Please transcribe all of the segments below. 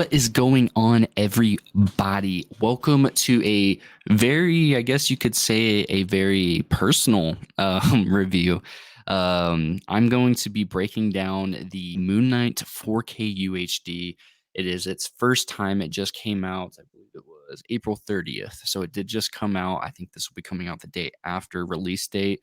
What is going on, everybody? Welcome to a very, I guess you could say, a very personal review. I'm going to be breaking down the Moon Knight 4K UHD. It is its first time. It just came out, I believe it was April 30th. So it did just come out. I think this will be coming out the day after release date.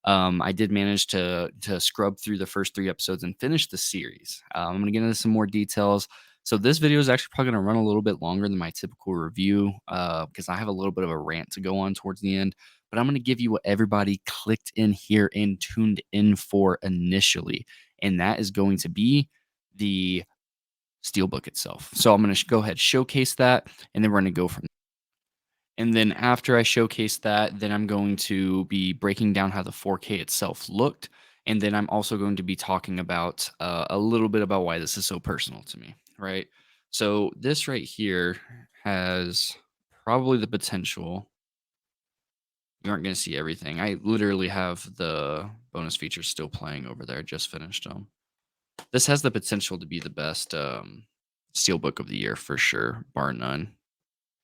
I did manage to scrub through the first 3 episodes and finish the series. I'm going to get into some more details. So this video is actually probably going to run a little bit longer than my typical review because I have a little bit of a rant to go on towards the end. But I'm going to give you what everybody clicked in here and tuned in for initially, and that is going to be the steelbook itself. So I'm going to go ahead showcase that, and then we're going to go from. And then after I showcase that, then I'm going to be breaking down how the 4K itself looked. And then I'm also going to be talking about a little bit about why this is so personal to me, right? So this right here has probably the potential. You aren't going to see everything. I literally have the bonus features still playing over there. Just finished them. This has the potential to be the best steelbook of the year for sure, bar none.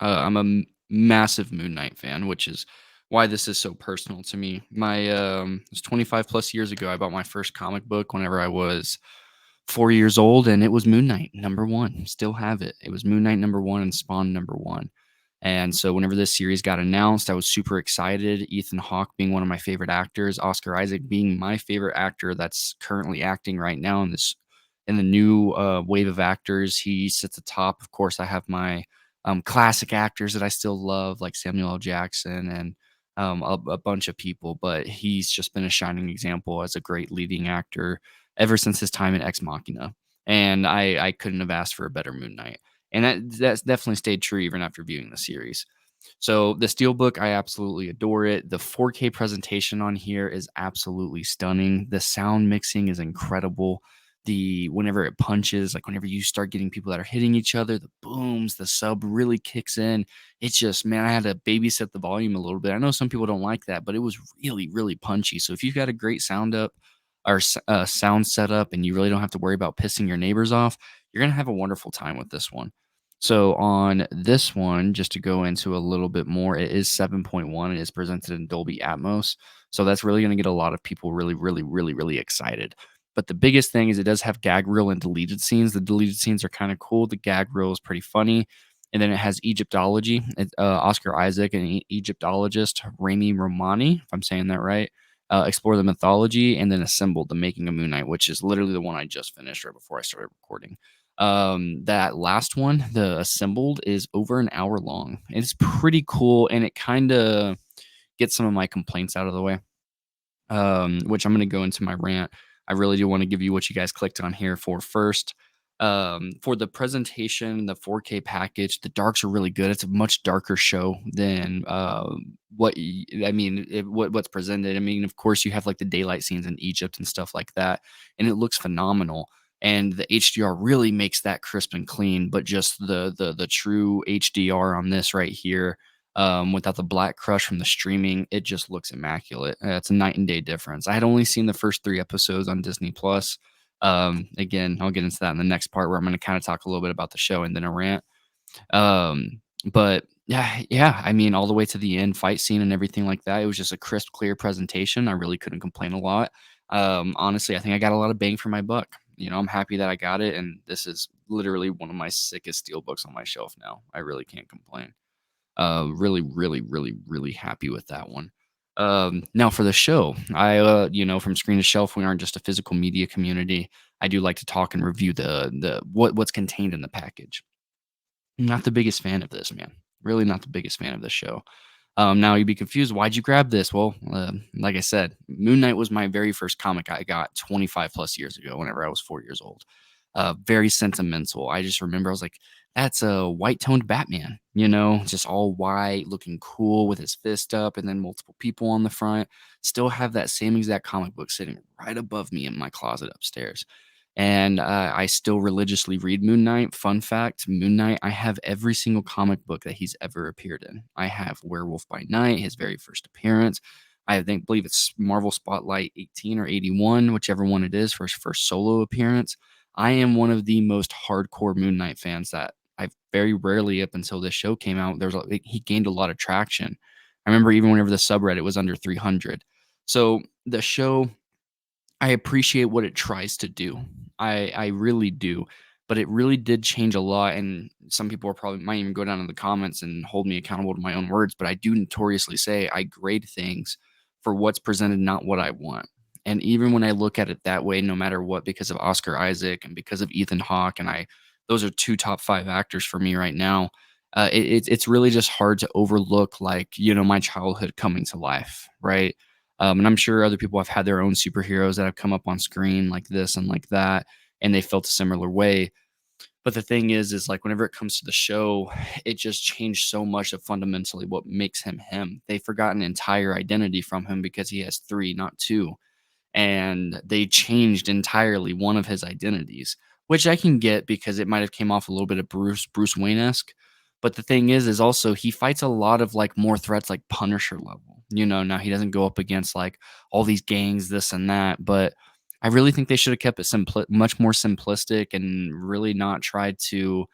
I'm a massive Moon Knight fan, which is why this is so personal to me. It was 25 plus years ago. I bought my first comic book whenever I was 4 years old, and it was Moon Knight #1. Still have it. It was Moon Knight #1 and Spawn #1. And so whenever this series got announced, I was super excited. Ethan Hawke being one of my favorite actors, Oscar Isaac being my favorite actor that's currently acting right now in the new wave of actors. He sits atop. Of course, I have my classic actors that I still love, like Samuel L. Jackson and a bunch of people, but he's just been a shining example as a great leading actor ever since his time in Ex Machina. And I couldn't have asked for a better Moon Knight. And that's definitely stayed true even after viewing the series. So the Steelbook, I absolutely adore it. The 4K presentation on here is absolutely stunning. The sound mixing is incredible. Whenever it punches, like whenever you start getting people that are hitting each other, the booms, the sub really kicks in. It's just, man, I had to babysit the volume a little bit. I know some people don't like that, but it was really, really punchy. So if you've got a great sound up or sound setup and you really don't have to worry about pissing your neighbors off, you're going to have a wonderful time with this one. So on this one, just to go into a little bit more, it is 7.1. It is presented in Dolby Atmos. So that's really going to get a lot of people really, really, really, really excited. But the biggest thing is it does have gag reel and deleted scenes. The deleted scenes are kind of cool. The gag reel is pretty funny. And then it has Egyptology. Oscar Isaac and Egyptologist Rami Romani, if I'm saying that right, explore the mythology, and then Assembled, the making of Moon Knight, which is literally the one I just finished right before I started recording. That last one, the Assembled, is over an hour long. It's pretty cool, and it kind of gets some of my complaints out of the way, which I'm going to go into my rant. I really do want to give you what you guys clicked on here for first. For the presentation, the 4K package, the darks are really good. It's a much darker show than what's presented. I mean, of course, you have like the daylight scenes in Egypt and stuff like that, and it looks phenomenal. And the HDR really makes that crisp and clean. But just the true HDR on this right here, without the black crush from the streaming, it just looks immaculate. It's a night and day difference. I had only seen the first 3 episodes on Disney Plus. Again, I'll get into that in the next part where I'm going to kind of talk a little bit about the show and then a rant. But yeah, I mean, all the way to the end fight scene and everything like that, it was just a crisp, clear presentation. I really couldn't complain a lot. Honestly, I think I got a lot of bang for my buck. I'm happy that I got it, and this is literally one of my sickest steel books on my shelf now. I really can't complain. Really, really, really, really happy with that one. Now for the show, from screen to shelf, we aren't just a physical media community. I do like to talk and review what's contained in the package. I'm not the biggest fan of this, man. Really not the biggest fan of this show. Now you'd be confused. Why'd you grab this? Well, like I said, Moon Knight was my very first comic I got 25 plus years ago whenever I was 4 years old. Very sentimental. I just remember I was like, that's a white toned Batman, just all white, looking cool with his fist up and then multiple people on the front. Still have that same exact comic book sitting right above me in my closet upstairs. And I still religiously read Moon Knight. Fun fact, Moon Knight, I have every single comic book that he's ever appeared in. I have Werewolf by Night, his very first appearance. Believe it's Marvel Spotlight 18 or 81, whichever one it is, for his first solo appearance. I am one of the most hardcore Moon Knight fans that I very rarely up until this show came out, there was he gained a lot of traction. I remember even whenever the subreddit was under 300. So the show, I appreciate what it tries to do. I really do. But it really did change a lot. And some people are probably might even go down in the comments and hold me accountable to my own words. But I do notoriously say I grade things for what's presented, not what I want. And even when I look at it that way, no matter what, because of Oscar Isaac and because of Ethan Hawke, and those are two top five actors for me right now. It's really just hard to overlook, like, my childhood coming to life, right? And I'm sure other people have had their own superheroes that have come up on screen like this and like that, and they felt a similar way. But the thing is like whenever it comes to the show, it just changed so much of fundamentally what makes him him. They forgot an entire identity from him because he has three, not two, and they changed entirely one of his identities, which I can get because it might have came off a little bit of Bruce Wayne-esque. But the thing is also he fights a lot of like more threats like Punisher level. Now he doesn't go up against like all these gangs, this and that, but I really think they should have kept it much more simplistic and really not tried to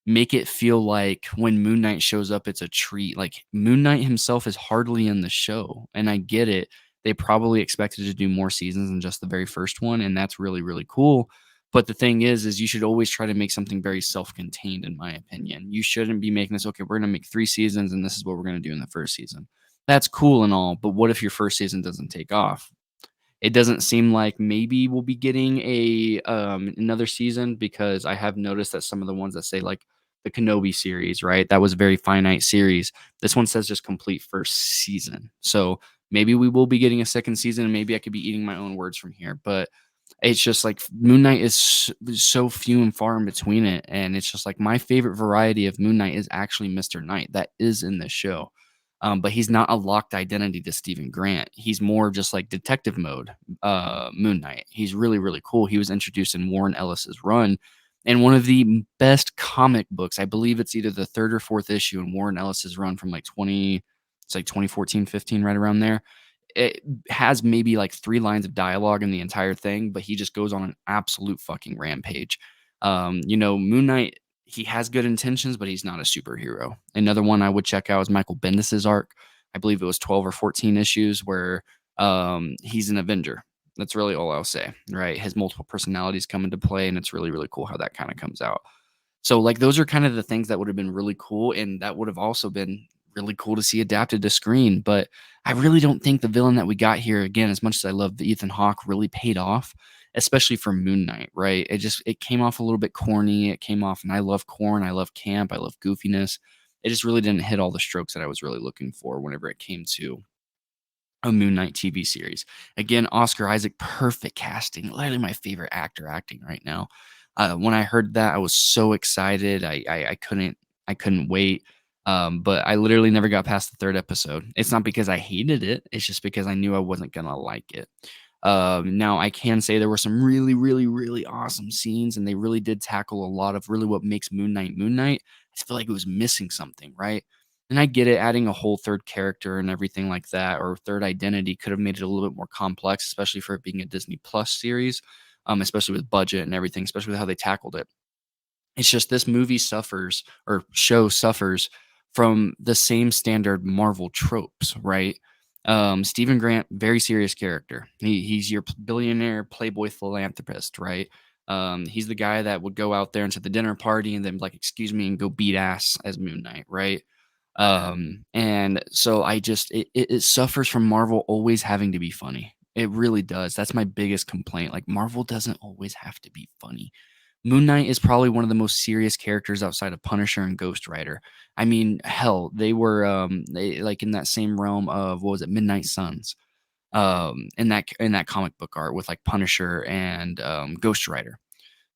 make it feel like when Moon Knight shows up, it's a treat. Like Moon Knight himself is hardly in the show, and I get it. They probably expected to do more seasons than just the very first one, and that's really, really cool. But the thing is you should always try to make something very self-contained, in my opinion. You shouldn't be making this, okay, we're gonna make 3 seasons and this is what we're gonna do in the first season. That's cool and all, but what if your first season doesn't take off? It doesn't seem like maybe we'll be getting another season because I have noticed that some of the ones that say, like, the Kenobi series, right? That was a very finite series. This one says just complete first season. So, maybe we will be getting a second season, and maybe I could be eating my own words from here, but it's just like Moon Knight is so few and far in between it, and it's just like my favorite variety of Moon Knight is actually Mr. Knight. That is in the show. But he's not a locked identity to Stephen Grant. He's more just like detective mode, Moon Knight. He's really, really cool. He was introduced in Warren Ellis's run, and one of the best comic books. I believe it's either the third or fourth issue in Warren Ellis's run from like it's like 2014, 15, right around there. It has maybe like 3 lines of dialogue in the entire thing, but he just goes on an absolute fucking rampage. Moon Knight, he has good intentions, but he's not a superhero. Another one I would check out is Michael Bendis's arc. I believe it was 12 or 14 issues where he's an Avenger. That's really all I'll say, right? His multiple personalities come into play, and it's really, really cool how that kind of comes out. So, like, those are kind of the things that would have been really cool, and that would have also been really cool to see adapted to screen. But I really don't think the villain that we got here, again, as much as I love the Ethan Hawke, really paid off, especially for Moon Knight, right? It came off a little bit corny. It came off, and I love corn, I love camp, I love goofiness. It just really didn't hit all the strokes that I was really looking for whenever it came to a Moon Knight TV series. Again, Oscar Isaac, perfect casting. Literally my favorite actor acting right now. When I heard that, I was so excited. I couldn't wait. But I literally never got past the third episode. It's not because I hated it. It's just because I knew I wasn't gonna like it. Now I can say there were some really, really, really awesome scenes, and they really did tackle a lot of really what makes Moon Knight Moon Knight. I feel like it was missing something, right? And I get it, adding a whole third character and everything like that, or third identity could have made it a little bit more complex, especially for it being a Disney Plus series, especially with budget and everything, especially with how they tackled it. It's just this movie suffers or show suffers from the same standard Marvel tropes, right? Stephen Grant, very serious character. He's your billionaire playboy philanthropist, right? He's the guy that would go out there into the dinner party and then like, excuse me, and go beat ass as Moon Knight, right? And so it suffers from Marvel always having to be funny. It really does. That's my biggest complaint. Like Marvel doesn't always have to be funny. Moon Knight is probably one of the most serious characters outside of Punisher and Ghost Rider. I mean, hell, they were like in that same realm of what was it, Midnight Suns, in that comic book art with like Punisher and Ghost Rider.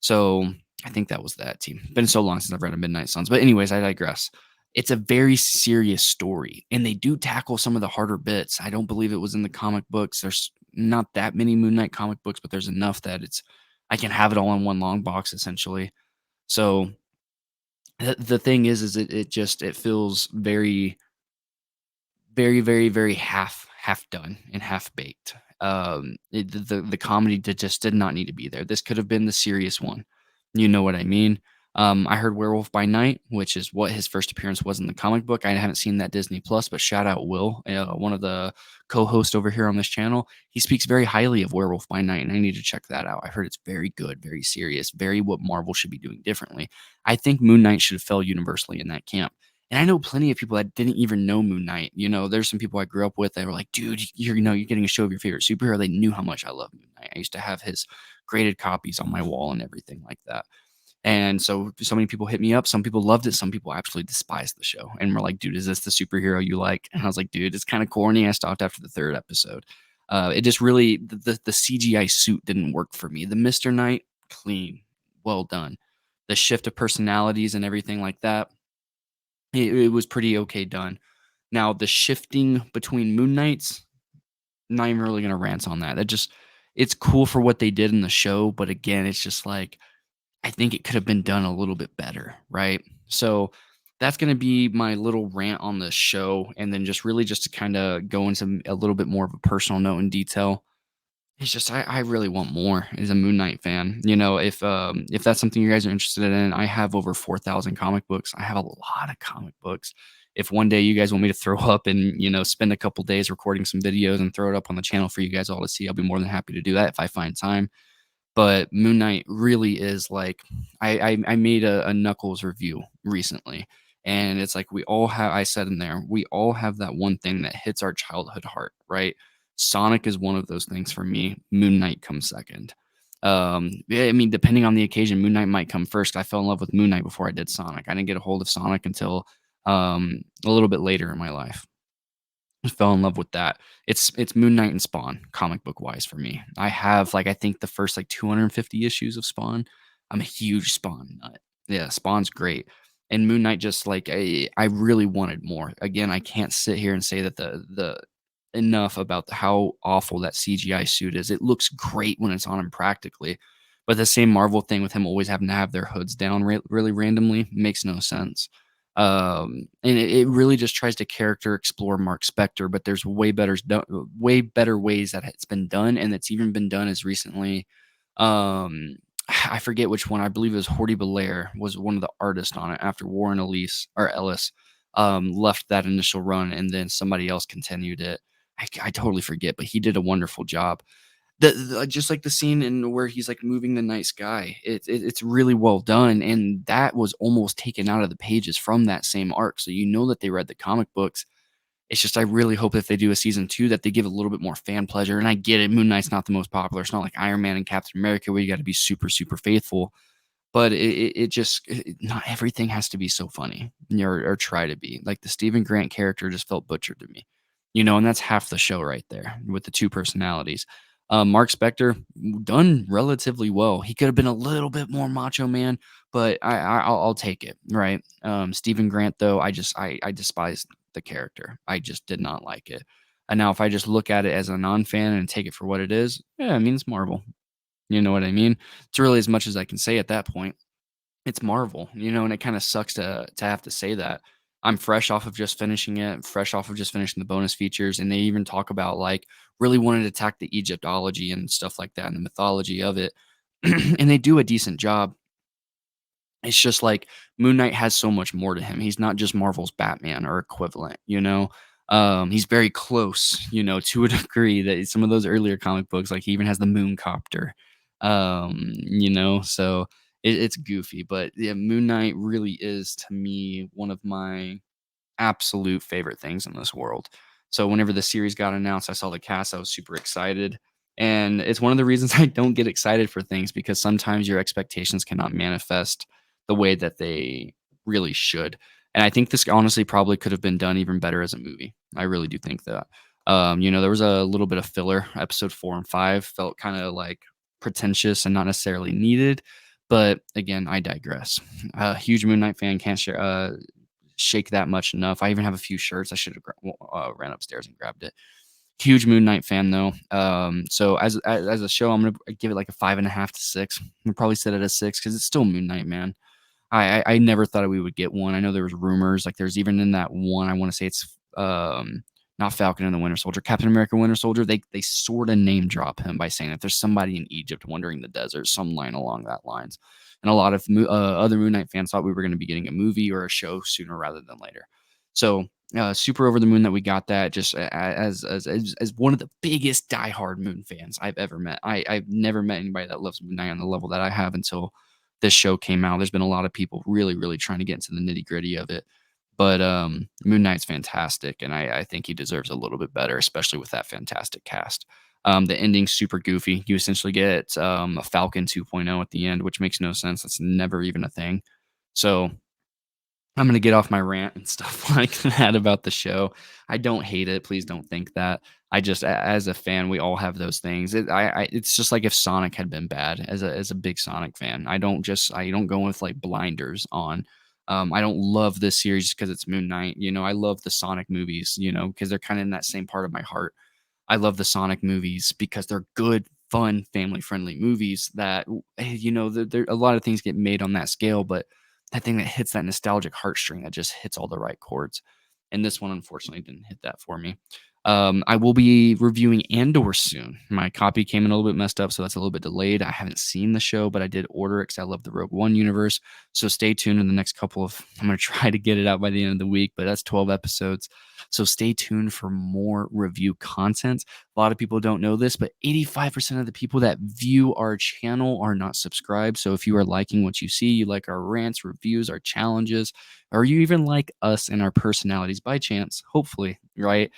So I think that was that team. Been so long since I've read a Midnight Suns. But anyways, I digress. It's a very serious story, and they do tackle some of the harder bits. I don't believe it was in the comic books. There's not that many Moon Knight comic books, but there's enough that I can have it all in one long box essentially. So the thing is it feels very, very, very, very half done and half baked. The comedy just did not need to be there. This could have been the serious one. You know what I mean? I heard Werewolf by Night, which is what his first appearance was in the comic book. I haven't seen that Disney Plus, but shout out Will, one of the co-hosts over here on this channel. He speaks very highly of Werewolf by Night, and I need to check that out. I heard it's very good, very serious, very what Marvel should be doing differently. I think Moon Knight should have fell universally in that camp. And I know plenty of people that didn't even know Moon Knight. There's some people I grew up with that were like, dude, you're getting a show of your favorite superhero. They knew how much I love Moon Knight. I used to have his graded copies on my wall and everything like that. And so many people hit me up. Some people loved it. Some people absolutely despised the show and were like, dude, is this the superhero you like? And I was like, dude, it's kind of corny. I stopped after the third episode. It just really, the CGI suit didn't work for me. The Mr. Knight, clean, well done. The shift of personalities and everything like that, it was pretty okay done. Now, the shifting between Moon Knights, not even really going to rant on that. It's cool for what they did in the show. But again, it's just like, I think it could have been done a little bit better, right? So that's going to be my little rant on the show. And then just to kind of go into a little bit more of a personal note in detail. It's just I really want more as a Moon Knight fan. If that's something you guys are interested in, I have over 4,000 comic books. I have a lot of comic books. If one day you guys want me to throw up and spend a couple days recording some videos and throw it up on the channel for you guys all to see, I'll be more than happy to do that if I find time. But Moon Knight really is like I made a Knuckles review recently, and it's like we all have. I said in there, we all have that one thing that hits our childhood heart, right? Sonic is one of those things for me. Moon Knight comes second. Yeah, I mean, depending on the occasion, Moon Knight might come first. I fell in love with Moon Knight before I did Sonic. I didn't get a hold of Sonic until a little bit later in my life. Fell in love with that. It's Moon Knight and Spawn, comic book wise for me. I have I think the first 250 issues of Spawn. I'm a huge Spawn nut. Yeah, Spawn's great. And Moon Knight just I really wanted more. Again, I can't sit here and say that the enough about how awful that CGI suit is. It looks great when it's on him practically. But the same Marvel thing with him always having to have their hoods down really randomly makes no sense. And it really just tries to character explore Mark Spector, but there's way better ways that it's been done, and it's even been done as recently. I forget which one. I believe it was Horty Belair was one of the artists on it after Warren Ellis left that initial run, and then somebody else continued it. I totally forget, but he did a wonderful job. Just like the scene in where he's moving the night sky, it's really well done, and that was almost taken out of the pages from that same arc. So that they read the comic books. It's just I really hope if they do a season 2 that they give a little bit more fan pleasure. And I get it, Moon Knight's not the most popular. It's not like Iron Man and Captain America where you got to be super super faithful. But not everything has to be so funny or try to be. Like the Stephen Grant character just felt butchered to me, and that's half the show right there with the two personalities. Mark Spector done relatively well. He could have been a little bit more Macho Man, but I'll take it. Right. Stephen Grant though, I despised the character. I just did not like it. And now if I just look at it as a non-fan and take it for what it is, yeah, I mean it's Marvel. You know what I mean? It's really as much as I can say at that point. It's Marvel, and it kinda sucks to have to say that. I'm fresh off of just finishing it, fresh off of just finishing the bonus features, and they even talk about, really wanting to attack the Egyptology and stuff like that and the mythology of it, and they do a decent job. It's just Moon Knight has so much more to him. He's not just Marvel's Batman or equivalent. He's very close, to a degree that some of those earlier comic books, he even has the moon copter. So it's goofy, but yeah, Moon Knight really is to me one of my absolute favorite things in this world. So whenever the series got announced, I saw the cast, I was super excited. And it's one of the reasons I don't get excited for things because sometimes your expectations cannot manifest the way that they really should. And I think this honestly probably could have been done even better as a movie. I really do think that. There was a little bit of filler. Episode 4 and 5 felt kind of pretentious and not necessarily needed. But again, I digress. A huge Moon Knight fan, can't shake that much enough. I even have a few shirts. I should have ran upstairs and grabbed it. Huge Moon Knight fan though. So as a show, I'm gonna give it a 5.5 to 6. I'll probably set it at a 6 because it's still Moon Knight, man. I never thought we would get one. I know there was rumors, there's even in that one. I want to say it's not Falcon and the Winter Soldier, Captain America Winter Soldier. They sort of name drop him by saying that there's somebody in Egypt wandering the desert, some line along that lines. And a lot of other Moon Knight fans thought we were going to be getting a movie or a show sooner rather than later. So super over the moon that we got that. Just as one of the biggest diehard Moon fans I've ever met. I've never met anybody that loves Moon Knight on the level that I have until this show came out. There's been a lot of people really trying to get into the nitty gritty of it. But Moon Knight's fantastic, and I think he deserves a little bit better, especially with that fantastic cast. The ending's super goofy. You essentially get a Falcon 2.0 at the end, which makes no sense. That's never even a thing. So I'm gonna get off my rant and stuff like that about the show. I don't hate it. Please don't think that. I just, as a fan, we all have those things. It's just like if Sonic had been bad. As a big Sonic fan, I don't go with like blinders on. I don't love this series because it's Moon Knight. You know, I love the Sonic movies. You know, because they're kind of in that same part of my heart. I love the Sonic movies because they're good, fun, family-friendly movies that, you know, there a lot of things get made on that scale, but that thing that hits that nostalgic heartstring that just hits all the right chords. And this one, unfortunately, didn't hit that for me. I will be reviewing Andor soon. My copy came in a little bit messed up, so that's a little bit delayed. I haven't seen the show, but I did order it because I love the Rogue One universe. So stay tuned in the next couple of. I'm going to try to get it out by the end of the week, but that's 12 episodes. So stay tuned for more review content. A lot of people don't know this, but 85% of the people that view our channel are not subscribed. So if you are liking what you see, you like our rants, reviews, our challenges, or you even like us and our personalities by chance, hopefully, right?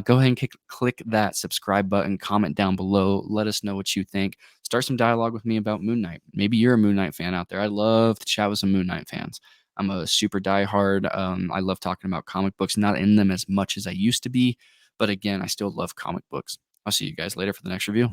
Go ahead and click that subscribe button, comment down below. Let us know what you think. Start some dialogue with me about Moon Knight. Maybe you're a Moon Knight fan out there. I love to chat with some Moon Knight fans. I'm a super diehard. I love talking about comic books, not in them as much as I used to be. But again, I still love comic books. I'll see you guys later for the next review.